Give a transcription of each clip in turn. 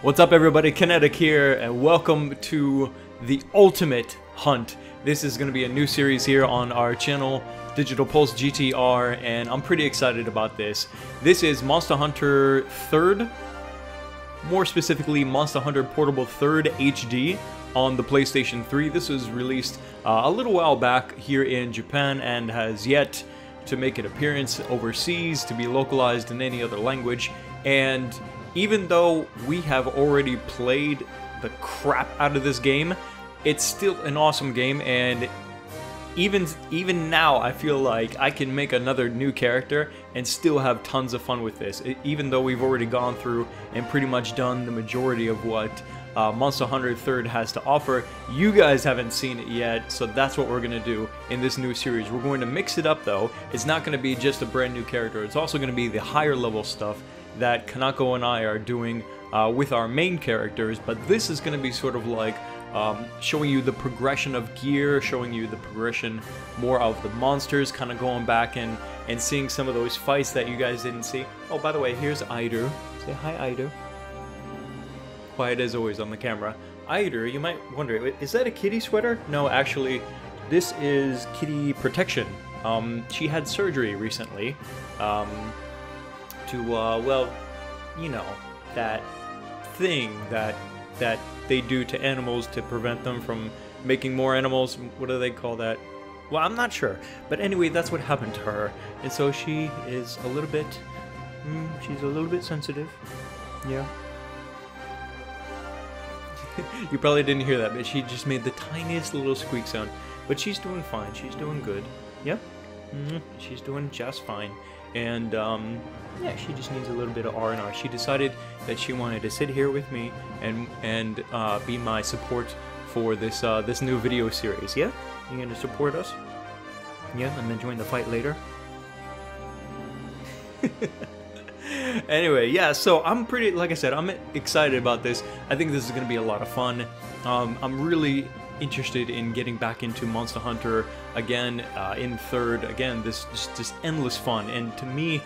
What's up everybody, Kinetic here, and welcome to the ultimate hunt. This is going to be a new series here on our channel, Digital Pulse GTR, and I'm pretty excited about this. This is Monster Hunter 3rd, more specifically Monster Hunter Portable 3rd HD on the PlayStation 3. This was released a little while back here in Japan and has yet to make an appearance overseas to be localized in any other language. And even though we have already played the crap out of this game, it's still an awesome game, and even now I feel like I can make another new character and still have tons of fun with this, even though we've already gone through and pretty much done the majority of what Monster Hunter 3rd has to offer. You guys haven't seen it yet, so that's what we're going to do in this new series. We're going to mix it up though. It's not going to be just a brand new character, it's also going to be the higher level stuff that Kanako and I are doing with our main characters, but this is going to be sort of like showing you the progression of gear, showing you the progression more of the monsters, kind of going back and seeing some of those fights that you guys didn't see. Oh, by the way, here's Aidu. Say hi, Aidu. Quiet as always on the camera. Aidu, you might wonder, is that a kitty sweater? No, actually, this is kitty protection. She had surgery recently. Well, you know, that thing that they do to animals to prevent them from making more animals. What do they call that? Well, I'm not sure. But anyway, that's what happened to her. And so she is a little bit, she's a little bit sensitive. Yeah. You probably didn't hear that, but she just made the tiniest little squeak sound. But she's doing fine. She's doing good. Yep. She's doing just fine. And, yeah, she just needs a little bit of R&R. She decided that she wanted to sit here with me and be my support for this this new video series. Yeah? You gonna support us? Yeah, and then join the fight later? Anyway, yeah, so I'm pretty, like I said, I'm excited about this. I think this is gonna be a lot of fun. I'm really interested in getting back into Monster Hunter again in 3rd. Again, this just endless fun, and to me,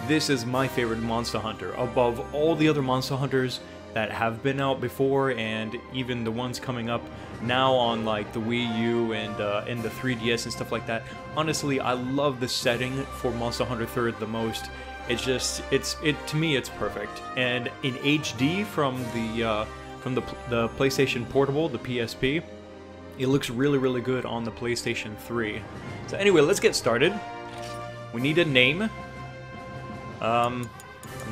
this is my favorite Monster Hunter above all the other Monster Hunters that have been out before, and even the ones coming up now on like the Wii U and the 3DS and stuff like that. Honestly, I love the setting for Monster Hunter 3rd the most. It's just to me it's perfect, and in HD from the PlayStation Portable, the PSP. It looks really good on the PlayStation 3. So anyway, let's get started. We need a name. I'm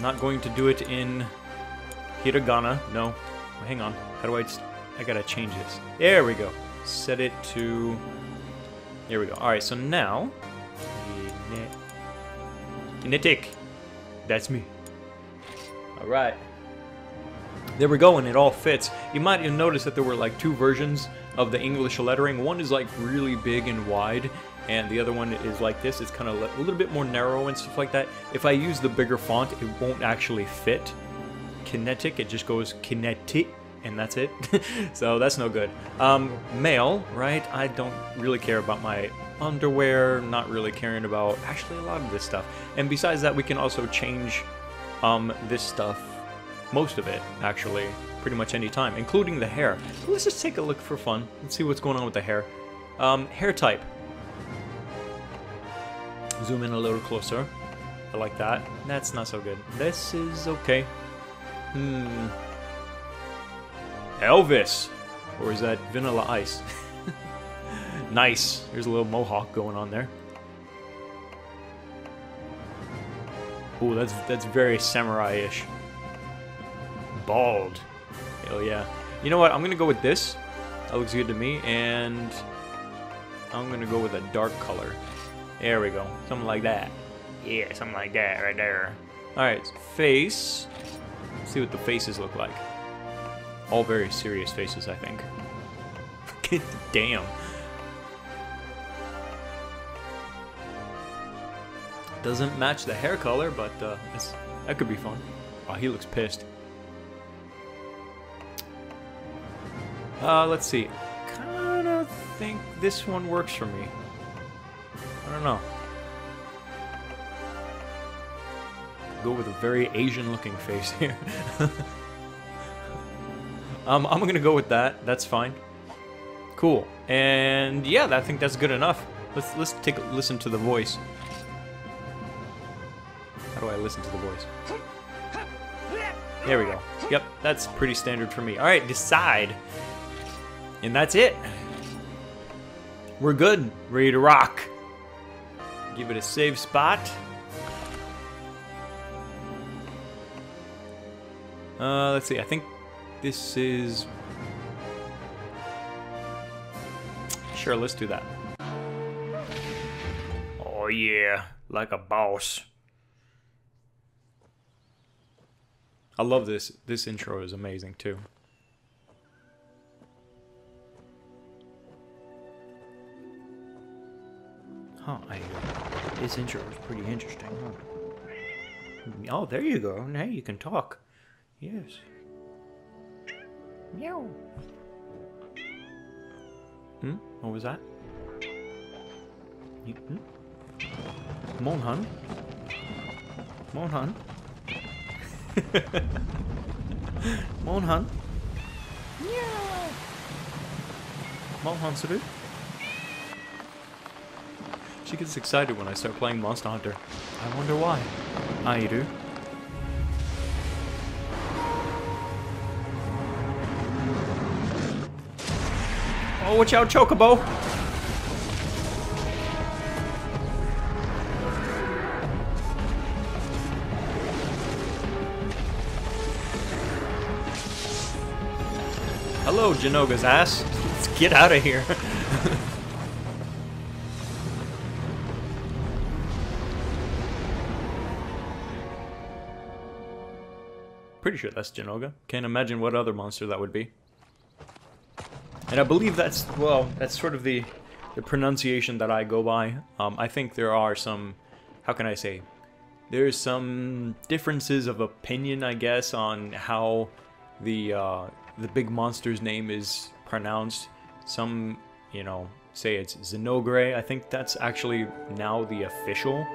not going to do it in hiragana. No. Hang on. How do I gotta change this. There we go. Set it to... There we go. Alright, so now... Kinetic. That's me. Alright. There we go, and it all fits. You might have noticed that there were like two versions of the English lettering. One is like really big and wide, and the other one is like this. It's kind of a little bit more narrow and stuff like that. If I use the bigger font, it won't actually fit Kinetic. It just goes Kinetic, and that's it. So that's no good. Male, right? I don't really care about my underwear, not really caring about actually a lot of this stuff. And besides that, we can also change this stuff, most of it, actually, pretty much any time, including the hair. So let's just take a look for fun and see what's going on with the hair. Hair type. Zoom in a little closer. I like that. That's not so good. This is okay. Elvis! Or is that Vanilla Ice? Nice. There's a little mohawk going on there. Ooh, that's very samurai-ish. Bald. Hell yeah. You know what? I'm gonna go with this. That looks good to me, and I'm gonna go with a dark color. There we go. Something like that. Yeah, something like that right there. Alright, face. Let's see what the faces look like. All very serious faces, I think. Damn. Doesn't match the hair color, but that could be fun. Oh, he looks pissed. Let's see. Kinda think this one works for me. I don't know. Go with a very Asian looking face here. I'm gonna go with that. That's fine. Cool. And yeah, I think that's good enough. Let's take a listen to the voice. How do I listen to the voice? There we go. Yep, that's pretty standard for me. All right, decide. And that's it. We're good. Ready to rock. Give it a save spot. Let's see. I think this is... Sure, let's do that. Oh yeah, like a boss. I love this. This intro is amazing too. Huh, this intro is pretty interesting, huh? Oh, there you go. Now you can talk. Yes. Meow. What was that? Come on, hun. Come on, hun. Come on, hun. Yeah. Come on, Hansuru. She gets excited when I start playing Monster Hunter. I wonder why. I do. Oh, watch out, Chocobo! Hello, Jinoga's ass. Let's get out of here. Pretty sure that's Jinoga. Can't imagine what other monster that would be. And I believe that's, well, that's sort of the pronunciation that I go by. I think there are some, how can I say, there's some differences of opinion, I guess, on how the big monster's name is pronounced. Some, you know, say it's Zinogre. I think that's actually now the official,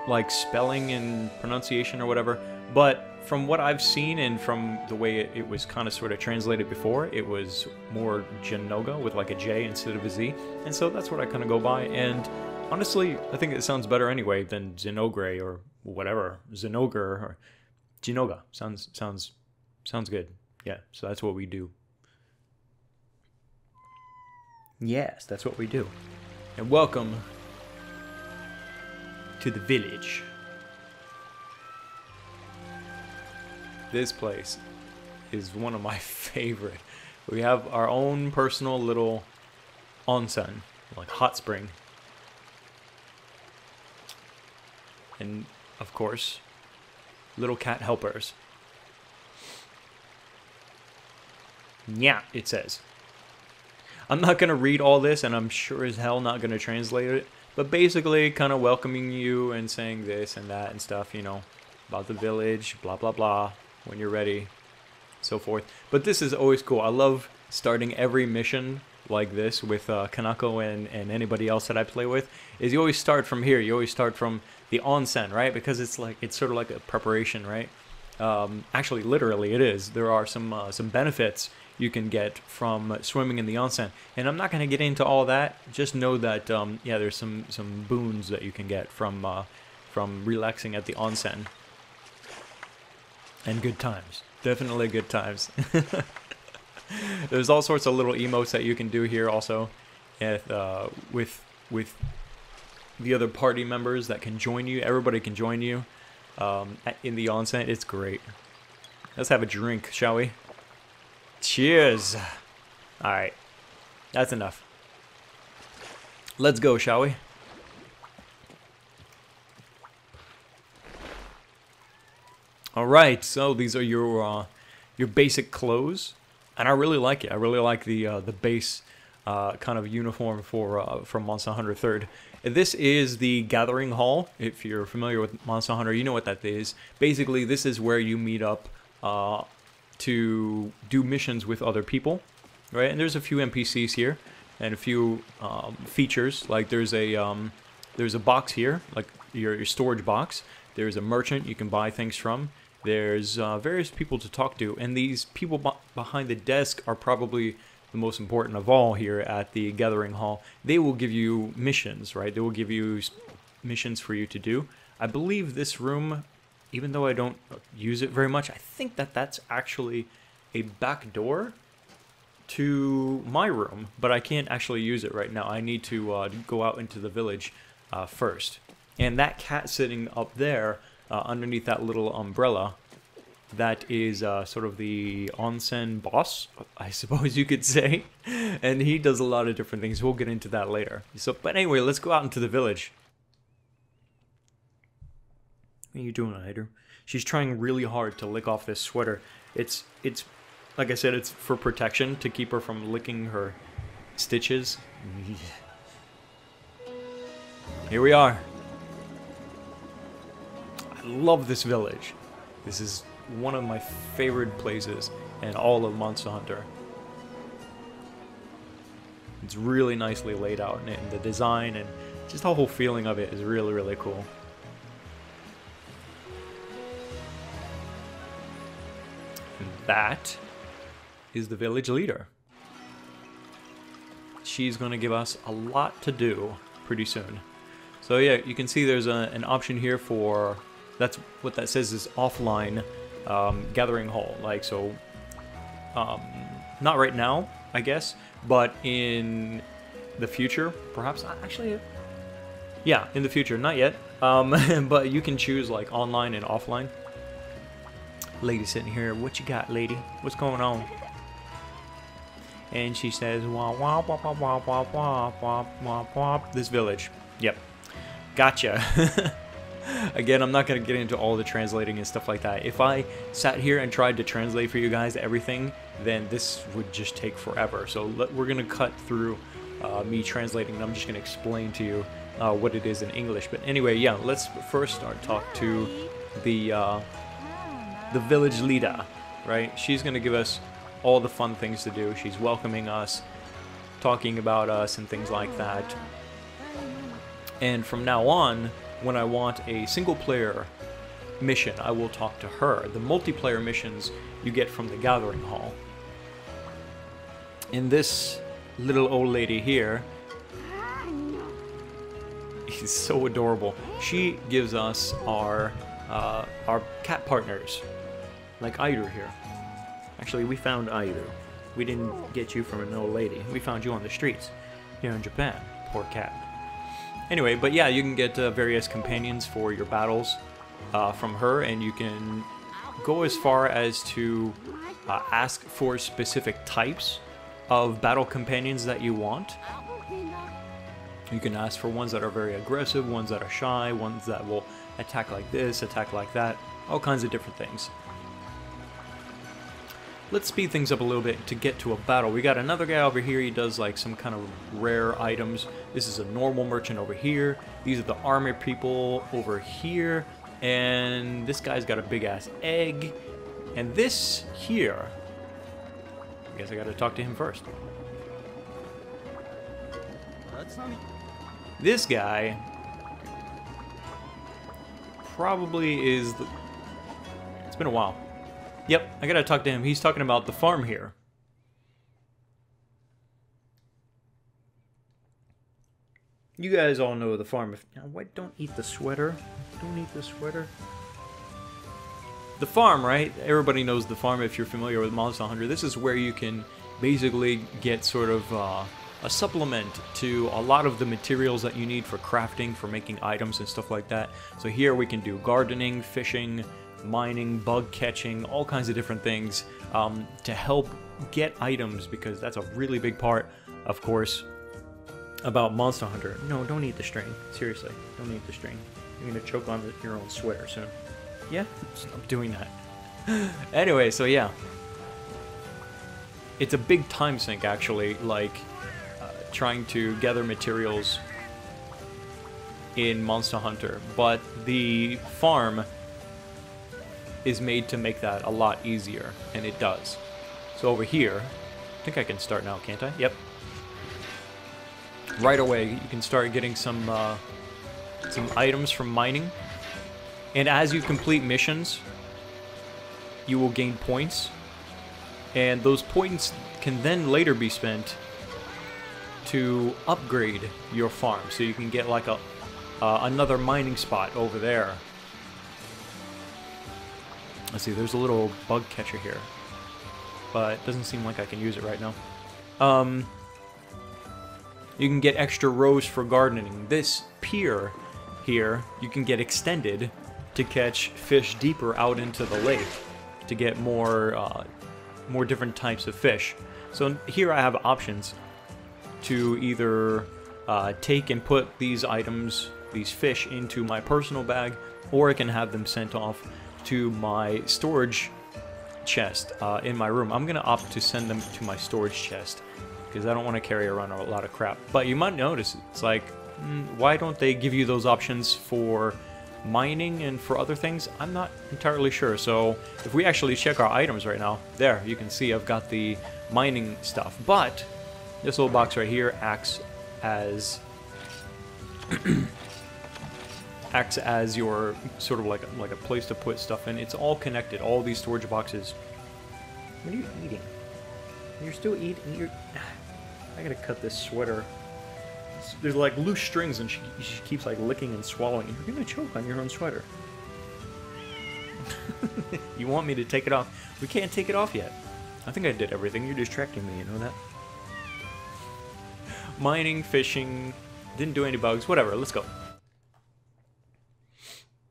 like, spelling and pronunciation or whatever. But from what I've seen and from the way it was kind of sort of translated before, it was more Jinoga with like a J instead of a Z. And so that's what I kind of go by. And honestly, I think it sounds better anyway than Zinogre or whatever. Zinogre or Jinoga. Sounds good. Yeah, so that's what we do. Yes, that's what we do. And welcome to the village. This place is one of my favorite. We have our own personal little onsen, like hot spring. And, of course, little cat helpers. Yeah, it says. I'm not going to read all this, and I'm sure as hell not going to translate it. But basically, kind of welcoming you and saying this and that and stuff, you know, about the village, blah, blah, blah. When you're ready, so forth. But this is always cool. I love starting every mission like this with Kanako and anybody else that I play with, is you always start from here. You always start from the onsen, right? Because it's sort of like a preparation, right? Actually, literally, it is. There are some benefits you can get from swimming in the onsen, and I'm not going to get into all that. Just know that yeah, there's some boons that you can get from relaxing at the onsen. And good times. Definitely good times. There's all sorts of little emotes that you can do here also. With the other party members that can join you. Everybody can join you in the onsen. It's great. Let's have a drink, shall we? Cheers. Alright. That's enough. Let's go, shall we? All right, so these are your basic clothes, and I really like it. I really like the base kind of uniform for Monster Hunter 3rd. This is the Gathering Hall. If you're familiar with Monster Hunter, you know what that is. Basically, this is where you meet up to do missions with other people, right? And there's a few NPCs here and a few features. Like there's a box here, like your storage box. There's a merchant you can buy things from. There's various people to talk to, and these behind the desk are probably the most important of all here at the Gathering Hall. They will give you missions, right? They will give you missions for you to do. I believe this room, even though I don't use it very much, I think that that's actually a back door to my room, but I can't actually use it right now. I need to go out into the village first. And that cat sitting up there underneath that little umbrella, that is sort of the onsen boss, I suppose you could say. And he does a lot of different things. We'll get into that later. So, but anyway, let's go out into the village. What are you doing, Hyder? She's trying really hard to lick off this sweater. It's like I said, it's for protection, to keep her from licking her stitches. Here we are. I love this village. This is one of my favorite places in all of Monster Hunter. It's really nicely laid out, and the design and just the whole feeling of it is really, really cool. And that is the village leader. She's going to give us a lot to do pretty soon. So yeah, you can see there's an option here for, that's what that says is offline Gathering Hall. Like, so, not right now, I guess, but in the future, perhaps. Actually, yeah, in the future, not yet. But you can choose like online and offline. Lady sitting here, what you got, lady? What's going on? And she says, wah wah wah wah wah wah wah wah wah wah. This village. Yep. Gotcha. Again, I'm not going to get into all the translating and stuff like that. If I sat here and tried to translate for you guys everything, then this would just take forever. So we're going to cut through me translating, and I'm just going to explain to you what it is in English. But anyway, yeah, let's first talk to the village leader, right? She's going to give us all the fun things to do. She's welcoming us, talking about us and things like that. And from now on, when I want a single player mission, I will talk to her. The multiplayer missions you get from the Gathering Hall. And this little old lady here is so adorable. She gives us our cat partners, like Airu here. Actually, we found Airu. We didn't get you from an old lady. We found you on the streets here in Japan. Poor cat. Anyway, but yeah, you can get various companions for your battles from her, and you can go as far as to ask for specific types of battle companions that you want. You can ask for ones that are very aggressive, ones that are shy, ones that will attack like this, attack like that, all kinds of different things. Let's speed things up a little bit to get to a battle. We got another guy over here. He does like some kind of rare items. This is a normal merchant over here. These are the armor people over here. And this guy's got a big ass egg. And this here, I guess I gotta talk to him first. This guy probably is the... It's been a while. Yep, I gotta talk to him. He's talking about the farm here. You guys all know the farm. Now, what? Don't eat the sweater. Don't eat the sweater. The farm, right? Everybody knows the farm if you're familiar with Monster Hunter. This is where you can basically get sort of a supplement to a lot of the materials that you need for crafting, for making items and stuff like that. So here we can do gardening, fishing, mining, bug catching, all kinds of different things to help get items, because that's a really big part, of course, about Monster Hunter. No, don't eat the string. Seriously, don't eat the string. You're gonna choke on your own sweater soon. Yeah, stop doing that. Anyway, so yeah. It's a big time sink, actually, like trying to gather materials in Monster Hunter, but the farm is made to make that a lot easier, and it does. So over here, I think I can start now, can't I? Yep. Right away, you can start getting some items from mining, and as you complete missions, you will gain points And those points can then later be spent to upgrade your farm. So you can get like a another mining spot over there. Let's see, there's a little bug catcher here, but it doesn't seem like I can use it right now. You can get extra rows for gardening. This pier here, you can get extended to catch fish deeper out into the lake to get more different types of fish. So here I have options to either take and put these items, these fish, into my personal bag, or I can have them sent off to my storage chest in my room. I'm going to opt to send them to my storage chest because I don't want to carry around a lot of crap. But you might notice, it's like, why don't they give you those options for mining and for other things? I'm not entirely sure. So if we actually check our items right now, there, you can see I've got the mining stuff. But this little box right here acts as acts as your sort of like a place to put stuff in. It's all connected, all these storage boxes. What are you eating? You're still eating? I gotta cut this sweater. There's like loose strings and she keeps like licking and swallowing. And you're gonna choke on your own sweater. You want me to take it off? We can't take it off yet. I think I did everything. You're distracting me, you know that? Mining, fishing, didn't do any bugs, whatever, let's go.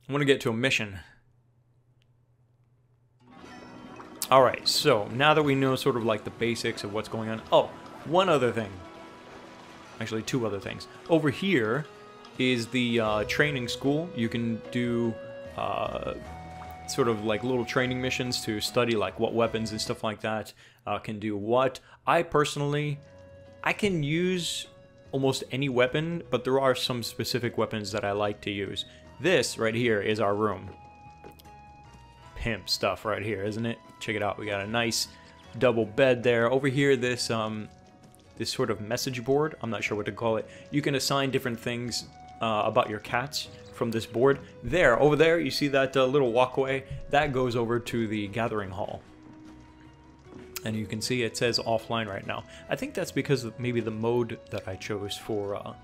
I want to get to a mission. Alright, so now that we know sort of like the basics of what's going on. Oh, one other thing. Actually, two other things. Over here is the training school. You can do sort of like little training missions to study like what weapons and stuff like that can do what. I personally, I can use almost any weapon, but there are some specific weapons that I like to use. This right here is our room. Pimp stuff right here, isn't it? Check it out. We got a nice double bed there. Over here, this this sort of message board. I'm not sure what to call it. You can assign different things about your cats from this board. There, over there, you see that little walkway? That goes over to the gathering hall. And you can see it says offline right now. I think that's because of maybe the mode that I chose for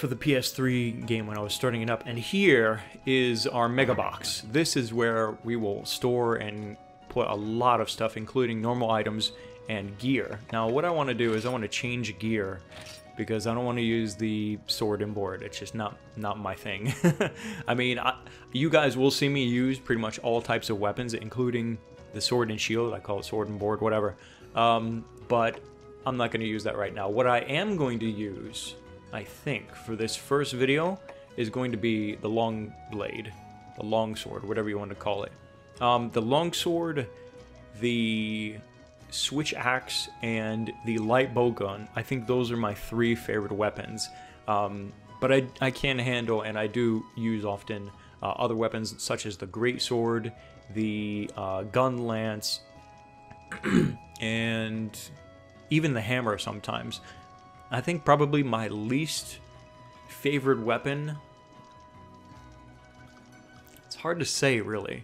the PS3 game when I was starting it up. And here is our mega box. This is where we will store and put a lot of stuff, including normal items and gear. Now, what I want to do is I want to change gear because I don't want to use the sword and board. It's just not my thing. I mean, you guys will see me use pretty much all types of weapons, including the sword and shield. I call it sword and board, whatever. But I'm not going to use that right now. What I am going to use, I think, for this first video is going to be the long blade, the long sword, whatever you want to call it. The long sword, the switch axe, and the light bow gun. I think those are my three favorite weapons. But I can handle, and I do use often, other weapons such as the great sword, the gun lance, and even the hammer sometimes. I think probably my least favorite weapon, it's hard to say, really.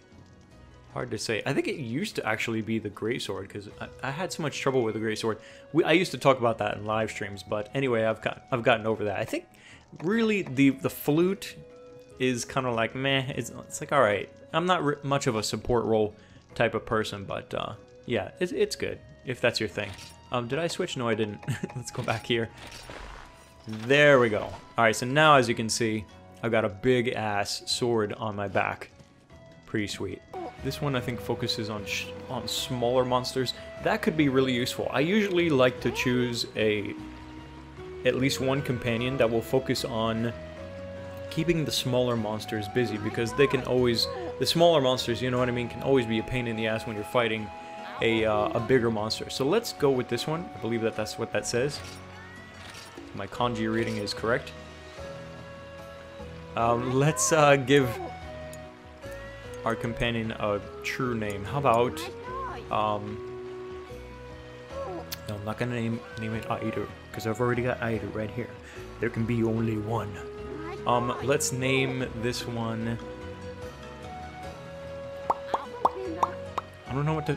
Hard to say. I think it used to actually be the greatsword because I had so much trouble with the greatsword. I used to talk about that in live streams, but anyway, I've gotten over that. I think really the flute is kind of like meh. It's like all right. I'm not much of a support role type of person, but yeah, it's good if that's your thing. Did I switch? No, I didn't. Let's go back here. There we go. All right, so now as you can see, I've got a big ass sword on my back. Pretty sweet. This one I think focuses on smaller monsters. That could be really useful. I usually like to choose at least one companion that will focus on keeping the smaller monsters busy, because they can always, the smaller monsters, you know what I mean, can always be a pain in the ass when you're fighting a bigger monster. So let's go with this one. I believe that's what that says. My kanji reading is correct. Let's give our companion a true name. How about no, I'm not gonna name it Airu, because I've already got Airu right here. There can be only one. Let's name this one, I don't know what to,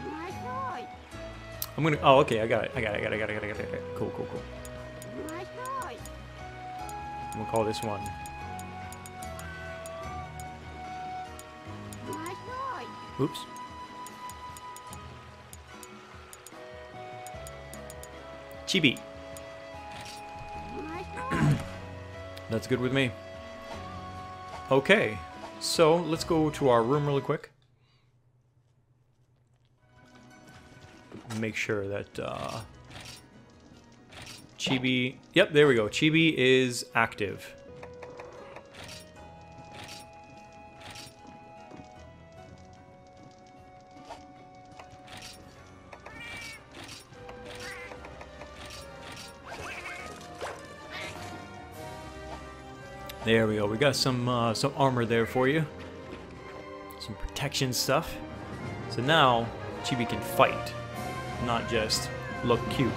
I'm gonna. Oh, okay. I got it. I got it. Cool. I'm gonna call this one. Oops. Chibi. That's good with me. Okay, so let's go to our room really quick. Make sure that Chibi... Yep, there we go. Chibi is active. There we go. We got some armor there for you. Some protection stuff. So now Chibi can fight, not just look cute.